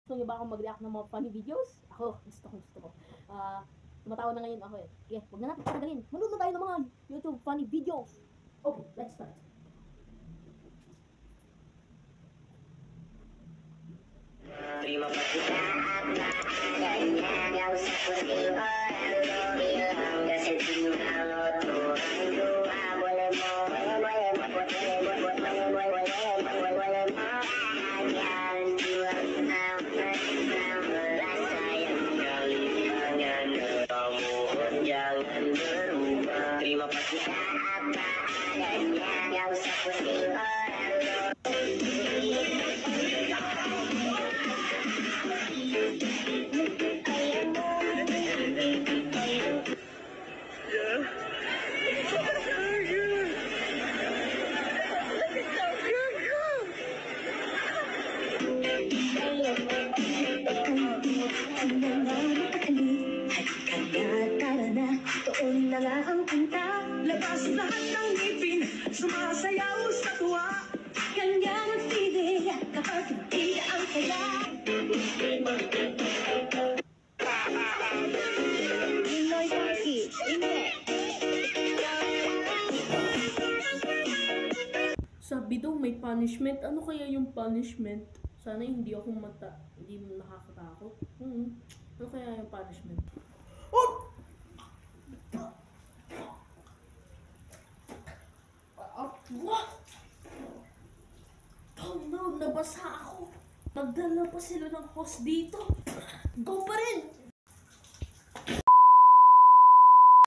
Gusto niyo ba akong mag-react ng mga funny videos? Ako, gusto ko. Tumatawa na ngayon ako eh. Okay, huwag na natin patagalin. Manood na tayo ng mga YouTube funny videos. Okay, let's start. Terima kasih dan gak usah pusing orang bilang gak sedih kalau Tuhan doa boleh jangan jiwa merasa yang kali jangan kamu jangan berubah terima kasih apa adanya gak usah pusing orang Tuon na nga ang kanta, labas lahat ng ngipin, sumasayaw sa tuwa. Kanya nagpili kapag hindi ang kaya. Sabi daw may punishment. Ano kaya yung punishment? Sana hindi ako hindi nakakatakot. Ano kaya yung punishment? Oh! Oh no, nabasa ako. Nagdala pa sila ng host dito. Go pa rin!